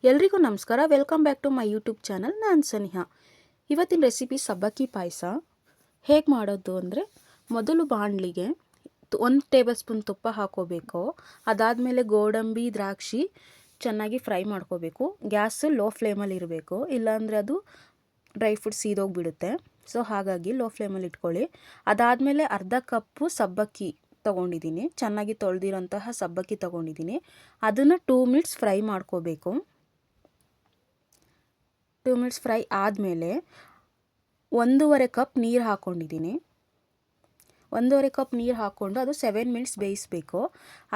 ಎಲ್ರಿಗೂ ನಮಸ್ಕಾರ. Welcome back to my YouTube channel. ನಾನು ಸನಿಹಾ. ಇವತ್ತಿನ ರೆಸಿಪಿ ಸಬ್ಬಕ್ಕಿ ಪಾಯಸ. ಹೇಗೆ ಮಾಡೋದು ಅಂದರೆ, ಮೊದಲು ಬಾಣಲಿಗೆ 1 ಟೇಬಲ್ ಸ್ಪೂನ್ ತುಪ್ಪ ಹಾಕೋಬೇಕು. ಅದಾದಮೇಲೆ ಗೋಡಂಬಿ, ದ್ರಾಕ್ಷಿ ಚೆನ್ನಾಗಿ ಫ್ರೈ ಮಾಡ್ಕೋಬೇಕು. ಗ್ಯಾಸು ಲೋ ಫ್ಲೇಮಲ್ಲಿ ಇರಬೇಕು, ಇಲ್ಲಾಂದರೆ ಅದು ಡ್ರೈ ಫ್ರೂಟ್ಸ್ ಸೀದೋಗಿಬಿಡುತ್ತೆ. ಸೊ ಹಾಗಾಗಿ ಲೋ ಫ್ಲೇಮಲ್ಲಿ ಇಟ್ಕೊಳ್ಳಿ. ಅದಾದಮೇಲೆ ಅರ್ಧ ಕಪ್ಪು ಸಬ್ಬಕ್ಕಿ ತೊಗೊಂಡಿದ್ದೀನಿ. ಚೆನ್ನಾಗಿ ತೊಳೆದಿರೋಂತಹ ಸಬ್ಬಕ್ಕಿ ತೊಗೊಂಡಿದ್ದೀನಿ. ಅದನ್ನು 2 ಮಿನಿಟ್ಸ್ ಫ್ರೈ ಮಾಡ್ಕೋಬೇಕು. 2 ಮಿನಿಟ್ಸ್ ಫ್ರೈ ಆದಮೇಲೆ 1.5 ಕಪ್ ನೀರು ಹಾಕ್ಕೊಂಡಿದ್ದೀನಿ. 1.5 ಕಪ್ ನೀರು ಹಾಕ್ಕೊಂಡು ಅದು 7 ಮಿನಿಟ್ಸ್ ಬೇಯಿಸಬೇಕು.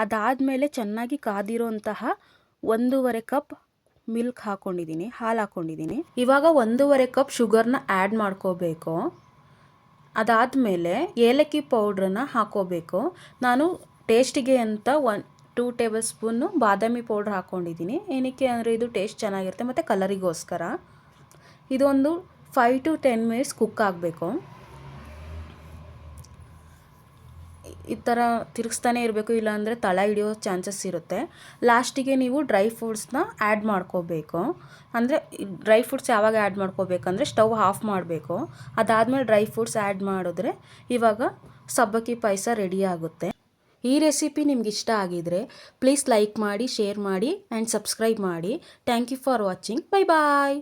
ಅದಾದಮೇಲೆ ಚೆನ್ನಾಗಿ ಕಾದಿರೋಂತಹ 1.5 ಕಪ್ ಮಿಲ್ಕ್ ಹಾಕ್ಕೊಂಡಿದ್ದೀನಿ, ಹಾಲು ಹಾಕ್ಕೊಂಡಿದ್ದೀನಿ. ಇವಾಗ 1.5 ಕಪ್ ಶುಗರ್ನ ಆ್ಯಡ್ ಮಾಡ್ಕೋಬೇಕು. ಅದಾದಮೇಲೆ ಏಲಕ್ಕಿ ಪೌಡ್ರನ್ನ ಹಾಕ್ಕೋಬೇಕು. ನಾನು ಟೇಸ್ಟಿಗೆ ಅಂತ 2 ಟೇಬಲ್ ಸ್ಪೂನು ಬಾದಾಮಿ ಪೌಡ್ರ್ ಹಾಕ್ಕೊಂಡಿದ್ದೀನಿ. ಏನಕ್ಕೆ ಅಂದರೆ ಇದು ಟೇಸ್ಟ್ ಚೆನ್ನಾಗಿರುತ್ತೆ ಮತ್ತು ಕಲರಿಗೋಸ್ಕರ. ಇದೊಂದು 5 to 10 ಮಿನಿಟ್ಸ್ ಕುಕ್ ಆಗಬೇಕು. ಈ ಥರ ತಿರುಗಿಸ್ತಾನೆ ಇರಬೇಕು, ಇಲ್ಲಾಂದರೆ ತಳ ಹಿಡಿಯೋ ಚಾನ್ಸಸ್ ಇರುತ್ತೆ. ಲಾಸ್ಟಿಗೆ ನೀವು ಡ್ರೈ ಫ್ರೂಟ್ಸ್ನ ಆ್ಯಡ್ ಮಾಡ್ಕೋಬೇಕು. ಅಂದರೆ ಡ್ರೈ ಫ್ರೂಟ್ಸ್ ಯಾವಾಗ ಆ್ಯಡ್ ಮಾಡ್ಕೋಬೇಕಂದ್ರೆ ಸ್ಟವ್ ಆಫ್ ಮಾಡಬೇಕು. ಅದಾದಮೇಲೆ ಡ್ರೈ ಫ್ರೂಟ್ಸ್ ಆ್ಯಡ್ ಮಾಡಿದ್ರೆ ಇವಾಗ ಸಬ್ಬಕ್ಕಿ ಪಾಯಸ ರೆಡಿ ಆಗುತ್ತೆ. ಈ ರೆಸಿಪಿ ನಿಮ್ಗೆ ಇಷ್ಟ ಆಗಿದರೆ ಪ್ಲೀಸ್ ಲೈಕ್ ಮಾಡಿ, ಶೇರ್ ಮಾಡಿ ಆ್ಯಂಡ್ ಸಬ್ಸ್ಕ್ರೈಬ್ ಮಾಡಿ. Thank you for watching. Bye bye.